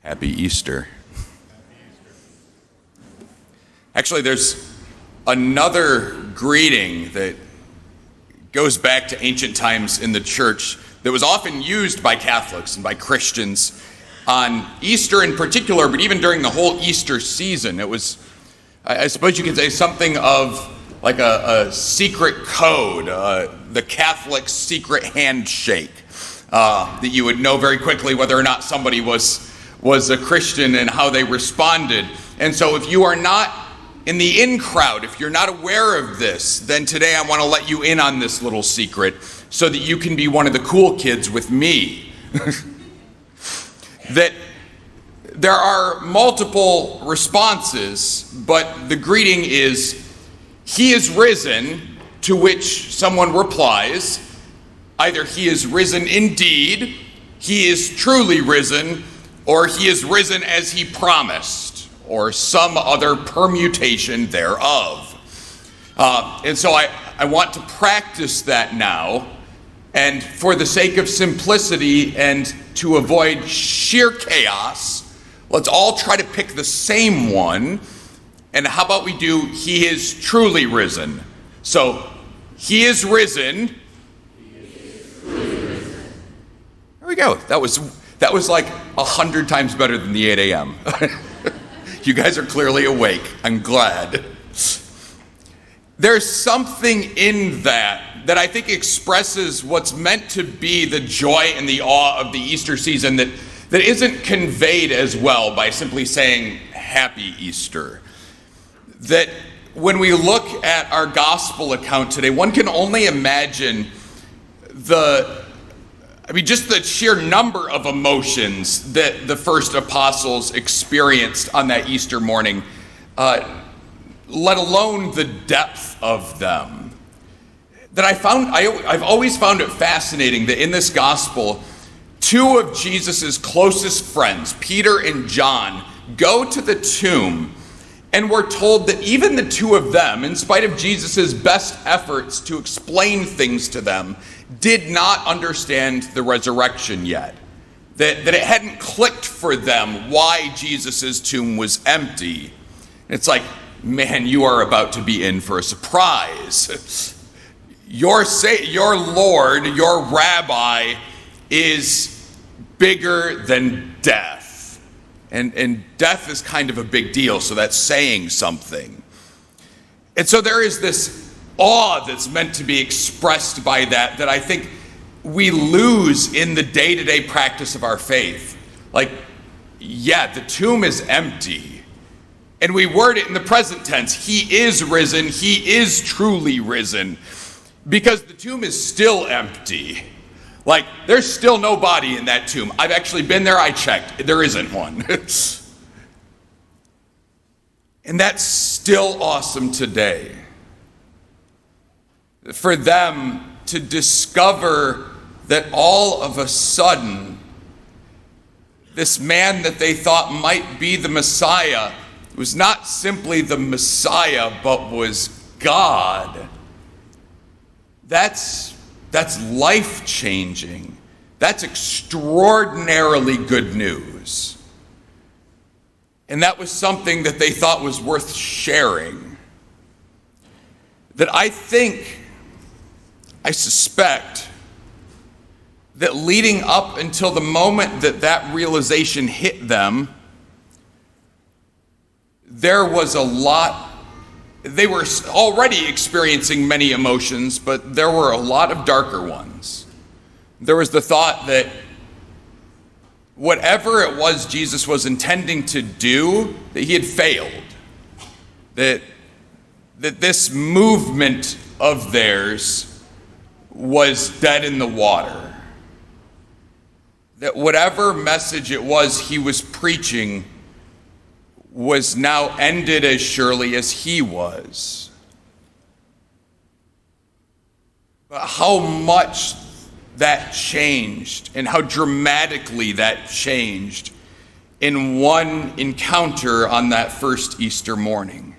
Happy Easter. Actually, there's another greeting that goes back to ancient times in the church that was often used by Catholics and by Christians on Easter in particular, but even during the whole Easter season. It was, I suppose you could say, something of like a secret code, the Catholic secret handshake, that you would know very quickly whether or not somebody was a Christian and how they responded. And so if you are not in the in crowd, if you're not aware of this, then today I want to let you in on this little secret so that you can be one of the cool kids with me. That there are multiple responses, but the greeting is, "He is risen," to which someone replies, either "He is risen indeed," "He is truly risen," or "He is risen as He promised," or some other permutation thereof. And so I want to practice that now, and for the sake of simplicity and to avoid sheer chaos, let's all try to pick the same one. And how about we do "He is truly risen"? So, "He is risen." He is truly risen. There we go. That was like 100 times better than the 8 a.m. You guys are clearly awake. I'm glad. There's something in that I think expresses what's meant to be the joy and the awe of the Easter season that isn't conveyed as well by simply saying "Happy Easter." That when we look at our gospel account today, one can only imagine just the sheer number of emotions that the first apostles experienced on that Easter morning, let alone the depth of them. That I've always found it fascinating that in this gospel, two of Jesus's closest friends, Peter and John, go to the tomb, and we're told that even the two of them, in spite of Jesus's best efforts to explain things to them, did not understand the resurrection yet. That it hadn't clicked for them why Jesus's tomb was empty. It's like, man, you are about to be in for a surprise. Your Lord, your Rabbi, is bigger than death. And death is kind of a big deal, so that's saying something. And so there is this awe that's meant to be expressed by that I think we lose in the day-to-day practice of our faith. Like, yeah, the tomb is empty. And we word it in the present tense. He is risen. He is truly risen. Because the tomb is still empty. Like, there's still no body in that tomb. I've actually been there. I checked. There isn't one. And that's still awesome today. For them to discover that all of a sudden, this man that they thought might be the Messiah was not simply the Messiah, but was God. That's life-changing. That's extraordinarily good news. And that was something that they thought was worth sharing. That I suspect that leading up until the moment that realization hit them, there was a lot. They were already experiencing many emotions, but there were a lot of darker ones. There was the thought that whatever it was Jesus was intending to do, that he had failed. That this movement of theirs was dead in the water. That whatever message it was he was preaching was now ended as surely as he was. But how much that changed and how dramatically that changed in one encounter on that first Easter morning.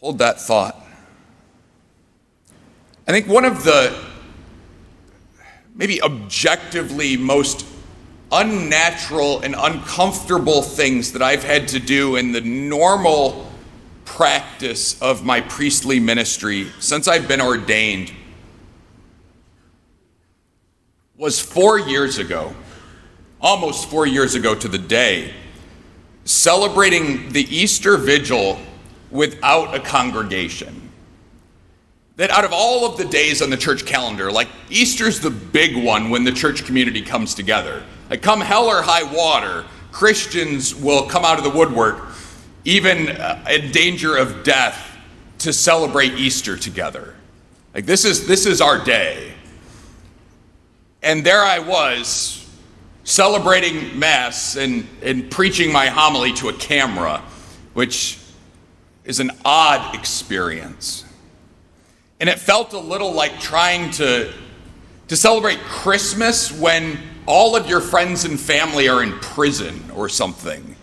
Hold that thought. I think one of the maybe objectively most unnatural and uncomfortable things that I've had to do in the normal practice of my priestly ministry since I've been ordained was 4 years ago, almost 4 years ago to the day, celebrating the Easter Vigil without a congregation. That out of all of the days on the church calendar, like Easter's the big one when the church community comes together. Like come hell or high water, Christians will come out of the woodwork, even in danger of death, to celebrate Easter together. Like this is our day. And there I was, celebrating Mass and preaching my homily to a camera, which is an odd experience. And it felt a little like trying to celebrate Christmas when all of your friends and family are in prison or something.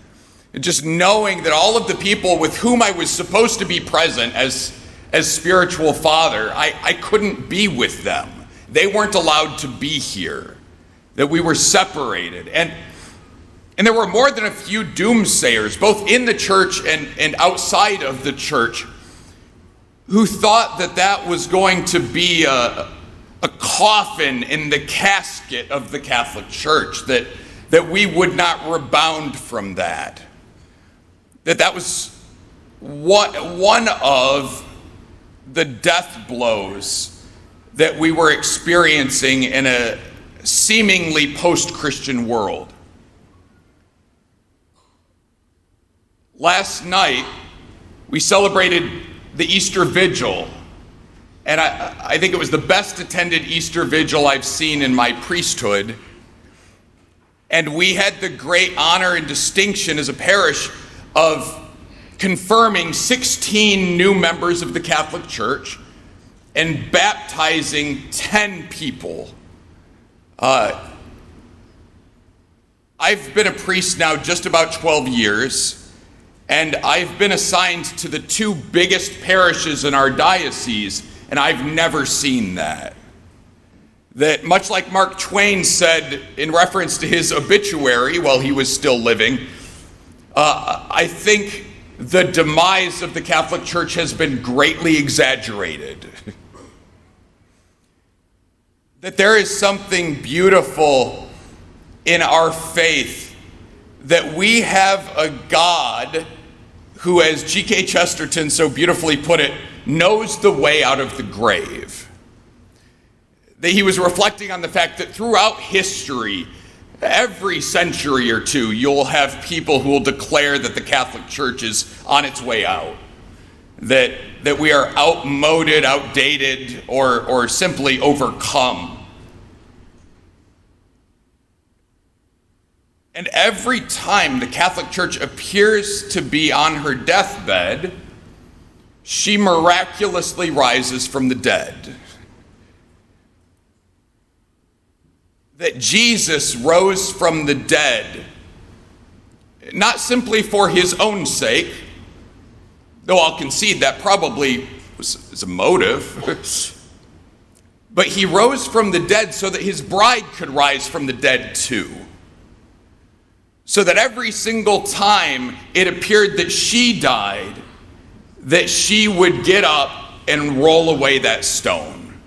And just knowing that all of the people with whom I was supposed to be present as spiritual father, I couldn't be with them. They weren't allowed to be here. That we were separated. And there were more than a few doomsayers, both in the church and outside of the church, who thought that was going to be a coffin in the casket of the Catholic Church, that we would not rebound from that. That was one of the death blows that we were experiencing in a seemingly post-Christian world. Last night, we celebrated the Easter Vigil, and I think it was the best attended Easter Vigil I've seen in my priesthood. And we had the great honor and distinction as a parish of confirming 16 new members of the Catholic Church and baptizing 10 people. I've been a priest now just about 12 years, and I've been assigned to the two biggest parishes in our diocese, and I've never seen that. That much like Mark Twain said in reference to his obituary while he was still living, I think the demise of the Catholic Church has been greatly exaggerated. That there is something beautiful in our faith, that we have a God who, as G.K. Chesterton so beautifully put it, knows the way out of the grave. That he was reflecting on the fact that throughout history, every century or two, you'll have people who will declare that the Catholic Church is on its way out. That we are outmoded, outdated, or simply overcome. And every time the Catholic Church appears to be on her deathbed, she miraculously rises from the dead. That Jesus rose from the dead, not simply for his own sake, though I'll concede that probably is a motive, but he rose from the dead so that his bride could rise from the dead too. So that every single time it appeared that she died, that she would get up and roll away that stone.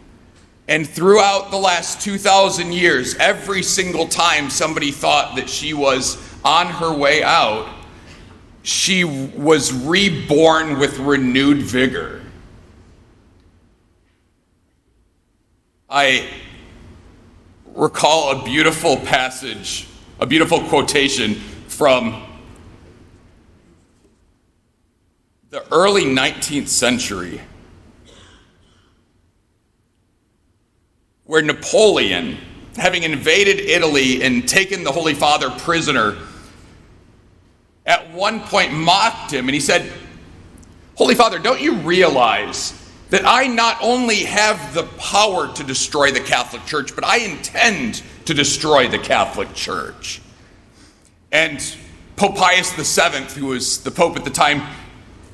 And throughout the last 2,000 years, every single time somebody thought that she was on her way out, she was reborn with renewed vigor. I recall a beautiful passage, a beautiful quotation from the early 19th century, where Napoleon, having invaded Italy and taken the Holy Father prisoner, at one point mocked him, and he said, "Holy Father, don't you realize that I not only have the power to destroy the Catholic Church, but I intend to destroy the Catholic Church?" And Pope Pius VII, who was the Pope at the time,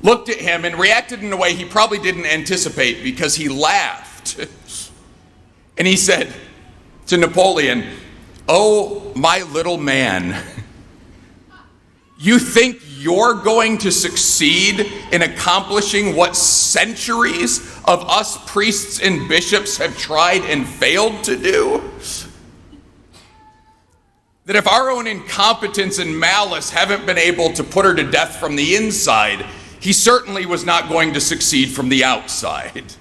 looked at him and reacted in a way he probably didn't anticipate, because he laughed. And he said to Napoleon, "Oh, my little man, you think you're going to succeed in accomplishing what centuries of us priests and bishops have tried and failed to do? That if our own incompetence and malice haven't been able to put her to death from the inside, he certainly was not going to succeed from the outside."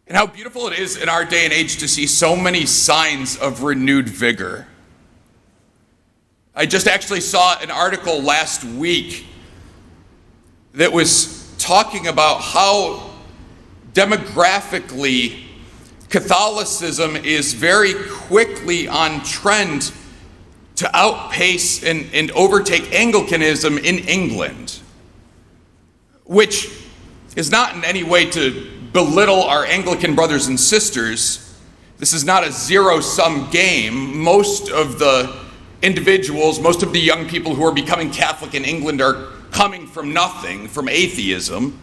And how beautiful it is in our day and age to see so many signs of renewed vigor. I just actually saw an article last week that was talking about how demographically Catholicism is very quickly on trend to outpace and overtake Anglicanism in England, which is not in any way to belittle our Anglican brothers and sisters. This is not a zero-sum game. Most of the individuals, most of the young people who are becoming Catholic in England are coming from nothing, from atheism.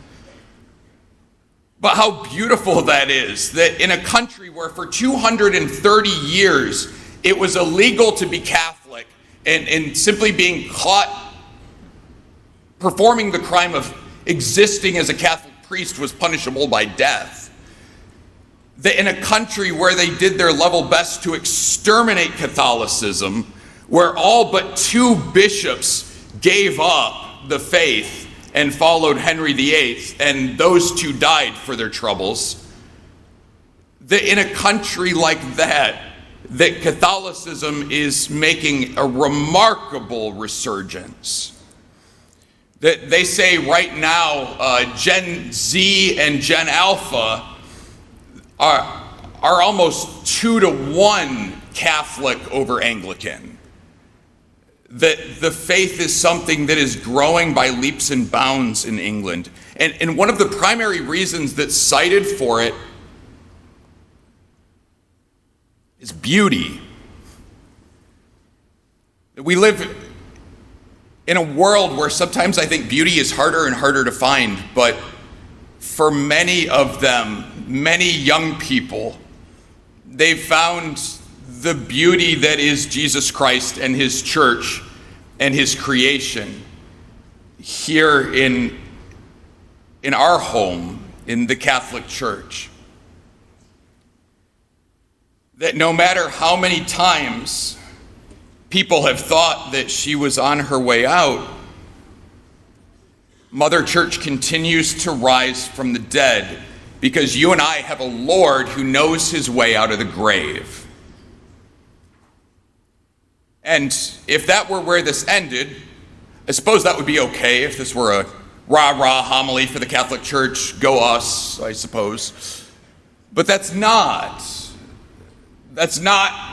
But how beautiful that is, that in a country where for 230 years it was illegal to be Catholic and simply being caught performing the crime of existing as a Catholic priest was punishable by death. That in a country where they did their level best to exterminate Catholicism, where all but 2 bishops gave up the faith and followed Henry VIII, and those 2 died for their troubles, that in a country like that Catholicism is making a remarkable resurgence. That they say right now, Gen Z and Gen Alpha are almost 2 to 1 Catholic over Anglican. That the faith is something that is growing by leaps and bounds in England. And one of the primary reasons that's cited for it is beauty. We live in a world where sometimes I think beauty is harder and harder to find, but for many of them, many young people, they've found the beauty that is Jesus Christ and his church and his creation here in our home, in the Catholic Church. That no matter how many times people have thought that she was on her way out, Mother Church continues to rise from the dead because you and I have a Lord who knows his way out of the grave. And if that were where this ended, I suppose that would be okay if this were a rah-rah homily for the Catholic Church, go us, I suppose. But that's not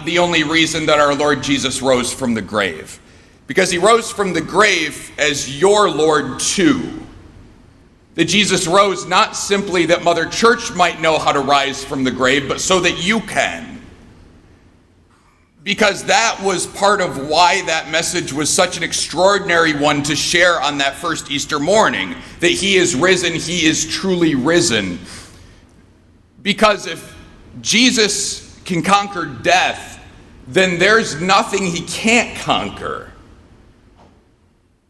the only reason that our Lord Jesus rose from the grave. Because he rose from the grave as your Lord too. That Jesus rose not simply that Mother Church might know how to rise from the grave, but so that you can. Because that was part of why that message was such an extraordinary one to share on that first Easter morning. That he is risen, he is truly risen. Because if Jesus can conquer death, then there's nothing he can't conquer.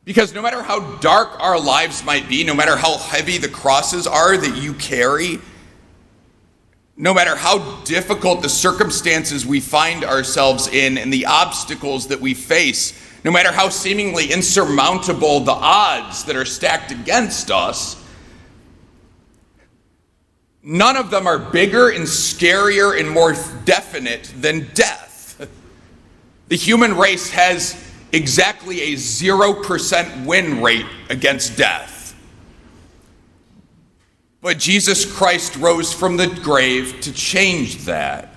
Because no matter how dark our lives might be, no matter how heavy the crosses are that you carry, no matter how difficult the circumstances we find ourselves in and the obstacles that we face, no matter how seemingly insurmountable the odds that are stacked against us, none of them are bigger and scarier and more definite than death. The human race has exactly a 0% win rate against death. But Jesus Christ rose from the grave to change that.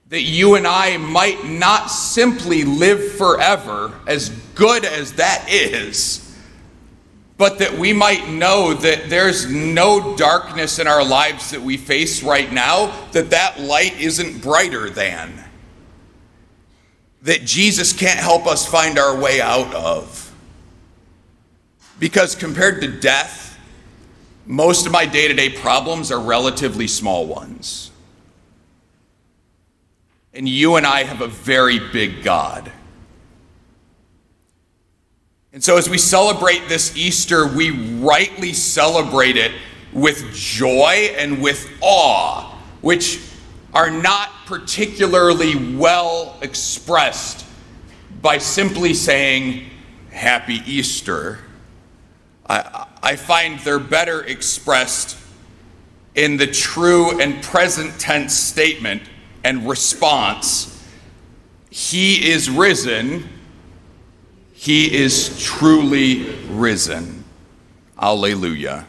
That you and I might not simply live forever, as good as that is, but that we might know that there's no darkness in our lives that we face right now, that light isn't brighter than. That Jesus can't help us find our way out of. Because compared to death, most of my day-to-day problems are relatively small ones. And you and I have a very big God. And so as we celebrate this Easter, we rightly celebrate it with joy and with awe, which are not particularly well expressed by simply saying, Happy Easter. I find they're better expressed in the true and present tense statement and response, He is risen. He is truly risen. Alleluia.